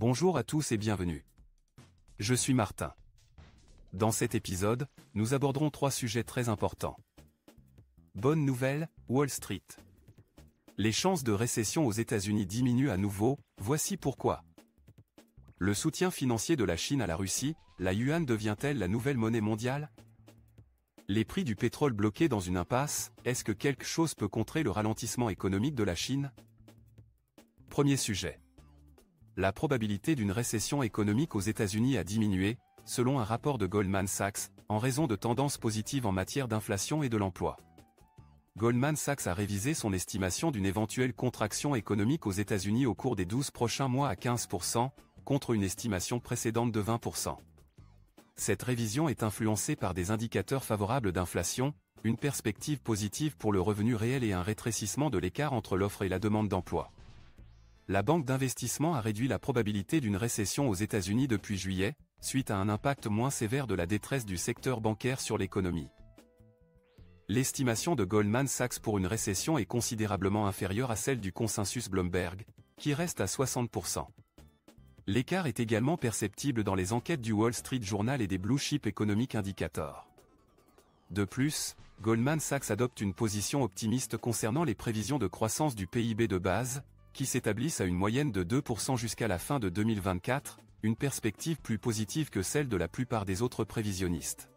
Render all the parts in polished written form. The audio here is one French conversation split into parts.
Bonjour à tous et bienvenue. Je suis Martin. Dans cet épisode, nous aborderons 3 sujets très importants. Bonne nouvelle, Wall Street. Les chances de récession aux États-Unis diminuent à nouveau, voici pourquoi. Le soutien financier de la Chine à la Russie, la yuan devient-elle la nouvelle monnaie mondiale? Les prix du pétrole bloqués dans une impasse, est-ce que quelque chose peut contrer le ralentissement économique de la Chine? Premier sujet. La probabilité d'une récession économique aux États-Unis a diminué, selon un rapport de Goldman Sachs, en raison de tendances positives en matière d'inflation et de l'emploi. Goldman Sachs a révisé son estimation d'une éventuelle contraction économique aux États-Unis au cours des 12 prochains mois à 15%, contre une estimation précédente de 20%. Cette révision est influencée par des indicateurs favorables d'inflation, une perspective positive pour le revenu réel et un rétrécissement de l'écart entre l'offre et la demande d'emploi. La banque d'investissement a réduit la probabilité d'une récession aux États-Unis depuis juillet, suite à un impact moins sévère de la détresse du secteur bancaire sur l'économie. L'estimation de Goldman Sachs pour une récession est considérablement inférieure à celle du consensus Bloomberg, qui reste à 60%. L'écart est également perceptible dans les enquêtes du Wall Street Journal et des Blue Chip Economic Indicator. De plus, Goldman Sachs adopte une position optimiste concernant les prévisions de croissance du PIB de base, qui s'établissent à une moyenne de 2% jusqu'à la fin de 2024, une perspective plus positive que celle de la plupart des autres prévisionnistes.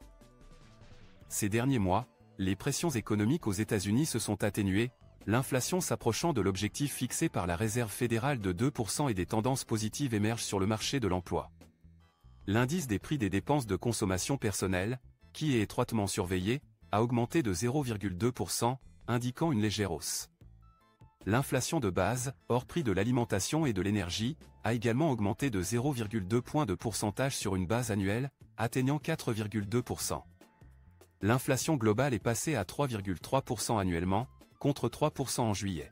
Ces derniers mois, les pressions économiques aux États-Unis se sont atténuées, l'inflation s'approchant de l'objectif fixé par la Réserve fédérale de 2% et des tendances positives émergent sur le marché de l'emploi. L'indice des prix des dépenses de consommation personnelle, qui est étroitement surveillé, a augmenté de 0,2%, indiquant une légère hausse. L'inflation de base, hors prix de l'alimentation et de l'énergie, a également augmenté de 0,2 points de pourcentage sur une base annuelle, atteignant 4,2%. L'inflation globale est passée à 3,3% annuellement, contre 3% en juillet.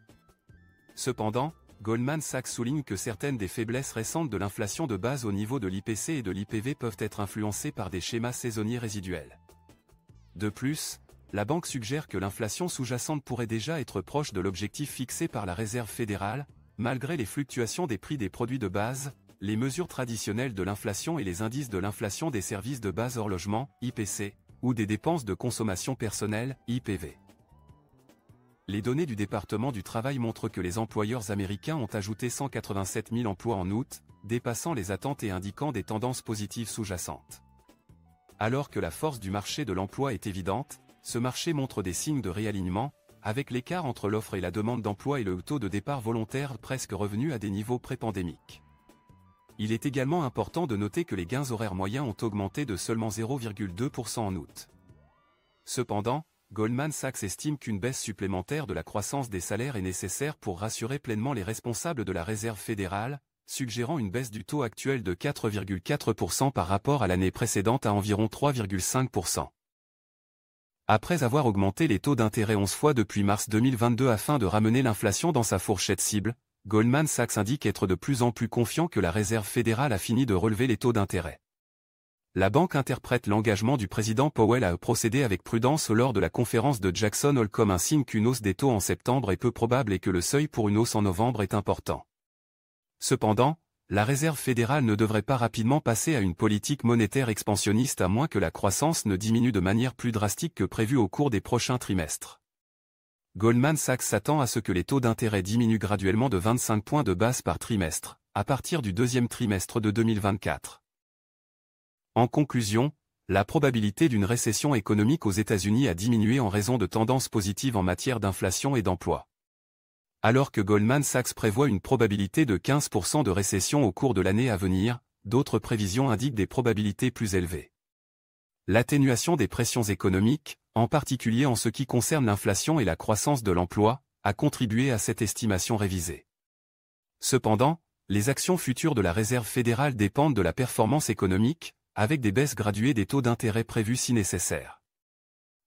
Cependant, Goldman Sachs souligne que certaines des faiblesses récentes de l'inflation de base au niveau de l'IPC et de l'IPV peuvent être influencées par des schémas saisonniers résiduels. De plus, la banque suggère que l'inflation sous-jacente pourrait déjà être proche de l'objectif fixé par la Réserve fédérale, malgré les fluctuations des prix des produits de base, les mesures traditionnelles de l'inflation et les indices de l'inflation des services de base hors logement, IPC, ou des dépenses de consommation personnelle, IPV. Les données du département du travail montrent que les employeurs américains ont ajouté 187 000 emplois en août, dépassant les attentes et indiquant des tendances positives sous-jacentes. Alors que la force du marché de l'emploi est évidente, ce marché montre des signes de réalignement, avec l'écart entre l'offre et la demande d'emploi et le taux de départ volontaire presque revenu à des niveaux pré-pandémiques. Il est également important de noter que les gains horaires moyens ont augmenté de seulement 0,2% en août. Cependant, Goldman Sachs estime qu'une baisse supplémentaire de la croissance des salaires est nécessaire pour rassurer pleinement les responsables de la Réserve fédérale, suggérant une baisse du taux actuel de 4,4% par rapport à l'année précédente à environ 3,5%. Après avoir augmenté les taux d'intérêt 11 fois depuis mars 2022 afin de ramener l'inflation dans sa fourchette cible, Goldman Sachs indique être de plus en plus confiant que la Réserve fédérale a fini de relever les taux d'intérêt. La banque interprète l'engagement du président Powell à procéder avec prudence lors de la conférence de Jackson Hole comme un signe qu'une hausse des taux en septembre est peu probable et que le seuil pour une hausse en novembre est important. Cependant, la Réserve fédérale ne devrait pas rapidement passer à une politique monétaire expansionniste à moins que la croissance ne diminue de manière plus drastique que prévu au cours des prochains trimestres. Goldman Sachs s'attend à ce que les taux d'intérêt diminuent graduellement de 25 points de base par trimestre, à partir du deuxième trimestre de 2024. En conclusion, la probabilité d'une récession économique aux États-Unis a diminué en raison de tendances positives en matière d'inflation et d'emploi. Alors que Goldman Sachs prévoit une probabilité de 15% de récession au cours de l'année à venir, d'autres prévisions indiquent des probabilités plus élevées. L'atténuation des pressions économiques, en particulier en ce qui concerne l'inflation et la croissance de l'emploi, a contribué à cette estimation révisée. Cependant, les actions futures de la Réserve fédérale dépendent de la performance économique, avec des baisses graduées des taux d'intérêt prévues si nécessaire.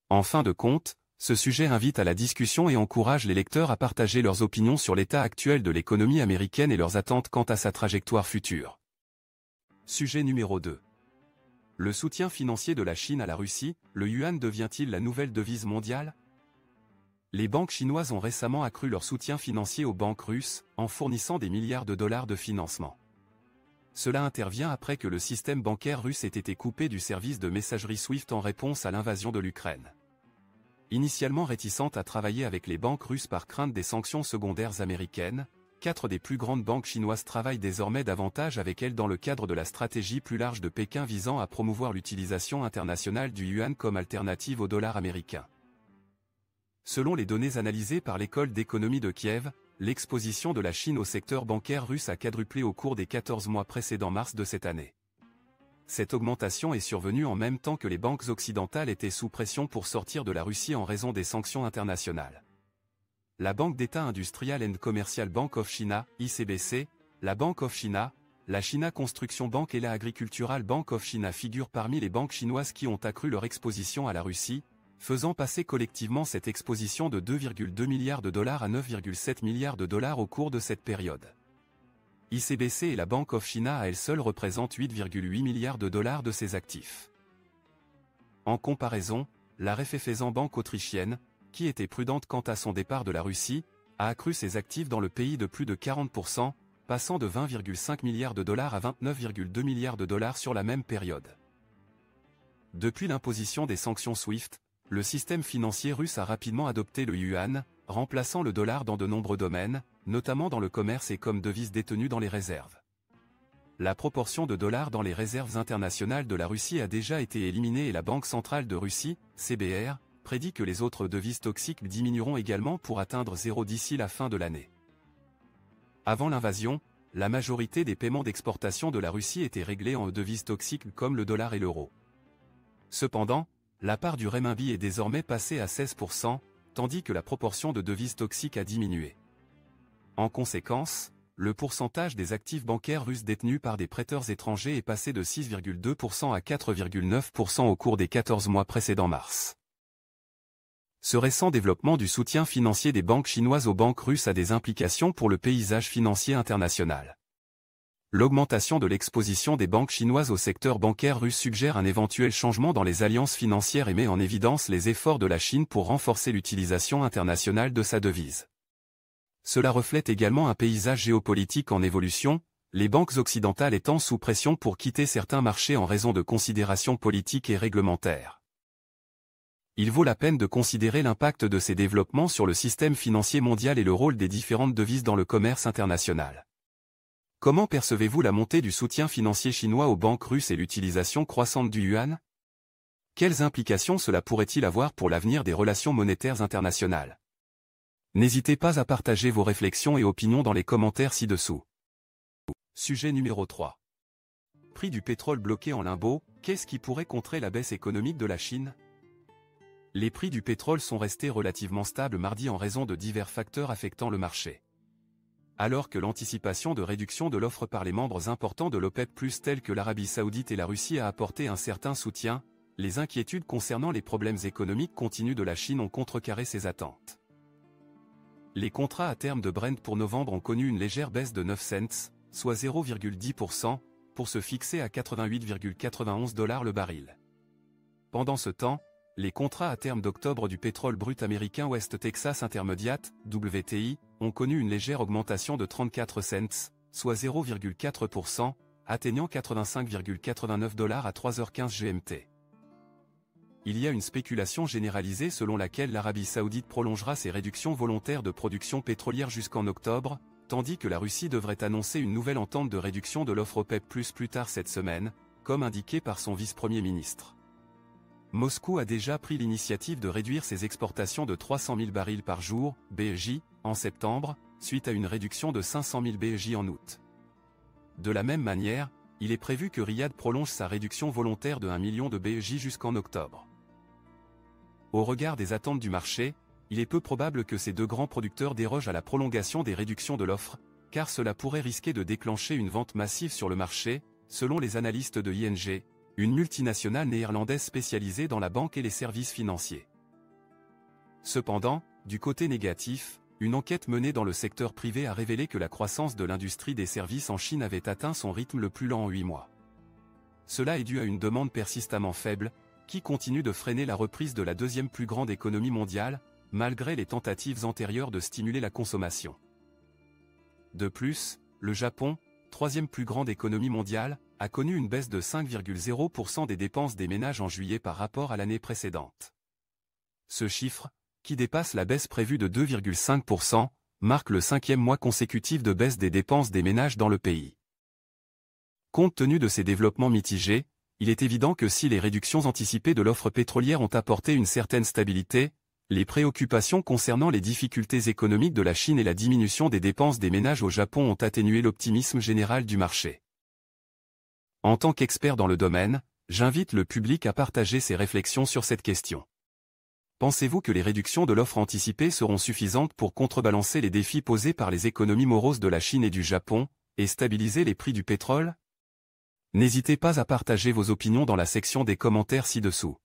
En fin de compte, ce sujet invite à la discussion et encourage les lecteurs à partager leurs opinions sur l'état actuel de l'économie américaine et leurs attentes quant à sa trajectoire future. Sujet numéro 2. Le soutien financier de la Chine à la Russie, le yuan devient-il la nouvelle devise mondiale? Les banques chinoises ont récemment accru leur soutien financier aux banques russes, en fournissant des milliards de dollars de financement. Cela intervient après que le système bancaire russe ait été coupé du service de messagerie SWIFT en réponse à l'invasion de l'Ukraine. Initialement réticente à travailler avec les banques russes par crainte des sanctions secondaires américaines, 4 des plus grandes banques chinoises travaillent désormais davantage avec elles dans le cadre de la stratégie plus large de Pékin visant à promouvoir l'utilisation internationale du yuan comme alternative au dollar américain. Selon les données analysées par l'école d'économie de Kiev, l'exposition de la Chine au secteur bancaire russe a quadruplé au cours des 14 mois précédant mars de cette année. Cette augmentation est survenue en même temps que les banques occidentales étaient sous pression pour sortir de la Russie en raison des sanctions internationales. La Banque d'État Industrial and Commercial Bank of China, ICBC, la Bank of China, la China Construction Bank et la Agricultural Bank of China figurent parmi les banques chinoises qui ont accru leur exposition à la Russie, faisant passer collectivement cette exposition de 2,2 milliards de dollars à 9,7 milliards de dollars au cours de cette période. ICBC et la Bank of China à elles seules représentent 8,8 milliards de dollars de ses actifs. En comparaison, la Raiffeisen Bank autrichienne, qui était prudente quant à son départ de la Russie, a accru ses actifs dans le pays de plus de 40%, passant de 20,5 milliards de dollars à 29,2 milliards de dollars sur la même période. Depuis l'imposition des sanctions SWIFT, le système financier russe a rapidement adopté le yuan, remplaçant le dollar dans de nombreux domaines, notamment dans le commerce et comme devise détenue dans les réserves. La proportion de dollars dans les réserves internationales de la Russie a déjà été éliminée et la Banque centrale de Russie, CBR, prédit que les autres devises toxiques diminueront également pour atteindre 0 d'ici la fin de l'année. Avant l'invasion, la majorité des paiements d'exportation de la Russie étaient réglés en devises toxiques comme le dollar et l'euro. Cependant, la part du renminbi est désormais passée à 16%, tandis que la proportion de devises toxiques a diminué. En conséquence, le pourcentage des actifs bancaires russes détenus par des prêteurs étrangers est passé de 6,2% à 4,9% au cours des 14 mois précédant mars. Ce récent développement du soutien financier des banques chinoises aux banques russes a des implications pour le paysage financier international. L'augmentation de l'exposition des banques chinoises au secteur bancaire russe suggère un éventuel changement dans les alliances financières et met en évidence les efforts de la Chine pour renforcer l'utilisation internationale de sa devise. Cela reflète également un paysage géopolitique en évolution, les banques occidentales étant sous pression pour quitter certains marchés en raison de considérations politiques et réglementaires. Il vaut la peine de considérer l'impact de ces développements sur le système financier mondial et le rôle des différentes devises dans le commerce international. Comment percevez-vous la montée du soutien financier chinois aux banques russes et l'utilisation croissante du yuan? Quelles implications cela pourrait-il avoir pour l'avenir des relations monétaires internationales? N'hésitez pas à partager vos réflexions et opinions dans les commentaires ci-dessous. Sujet numéro 3. Prix du pétrole bloqué en limbo, qu'est-ce qui pourrait contrer la baisse économique de la Chine? Les prix du pétrole sont restés relativement stables mardi en raison de divers facteurs affectant le marché. Alors que l'anticipation de réduction de l'offre par les membres importants de l'OPEP+, tels que l'Arabie Saoudite et la Russie a apporté un certain soutien, les inquiétudes concernant les problèmes économiques continus de la Chine ont contrecarré ces attentes. Les contrats à terme de Brent pour novembre ont connu une légère baisse de 9 cents, soit 0,10%, pour se fixer à 88,91 $ le baril. Pendant ce temps, les contrats à terme d'octobre du pétrole brut américain West Texas Intermediate, WTI, ont connu une légère augmentation de 34 cents, soit 0,4%, atteignant 85,89 $ à 3h15 GMT. Il y a une spéculation généralisée selon laquelle l'Arabie Saoudite prolongera ses réductions volontaires de production pétrolière jusqu'en octobre, tandis que la Russie devrait annoncer une nouvelle entente de réduction de l'offre OPEP+ plus tard cette semaine, comme indiqué par son vice-premier ministre. Moscou a déjà pris l'initiative de réduire ses exportations de 300 000 barils par jour, BEJ, en septembre, suite à une réduction de 500 000 BEJ en août. De la même manière, il est prévu que Riyad prolonge sa réduction volontaire de 1 million de BEJ jusqu'en octobre. Au regard des attentes du marché, il est peu probable que ces deux grands producteurs dérogent à la prolongation des réductions de l'offre, car cela pourrait risquer de déclencher une vente massive sur le marché, selon les analystes de ING, une multinationale néerlandaise spécialisée dans la banque et les services financiers. Cependant, du côté négatif, une enquête menée dans le secteur privé a révélé que la croissance de l'industrie des services en Chine avait atteint son rythme le plus lent en 8 mois. Cela est dû à une demande persistamment faible, qui continue de freiner la reprise de la deuxième plus grande économie mondiale, malgré les tentatives antérieures de stimuler la consommation. De plus, le Japon, troisième plus grande économie mondiale, a connu une baisse de 5,0% des dépenses des ménages en juillet par rapport à l'année précédente. Ce chiffre, qui dépasse la baisse prévue de 2,5%, marque le 5e mois consécutif de baisse des dépenses des ménages dans le pays. Compte tenu de ces développements mitigés, il est évident que si les réductions anticipées de l'offre pétrolière ont apporté une certaine stabilité, les préoccupations concernant les difficultés économiques de la Chine et la diminution des dépenses des ménages au Japon ont atténué l'optimisme général du marché. En tant qu'expert dans le domaine, j'invite le public à partager ses réflexions sur cette question. Pensez-vous que les réductions de l'offre anticipée seront suffisantes pour contrebalancer les défis posés par les économies moroses de la Chine et du Japon, et stabiliser les prix du pétrole? N'hésitez pas à partager vos opinions dans la section des commentaires ci-dessous.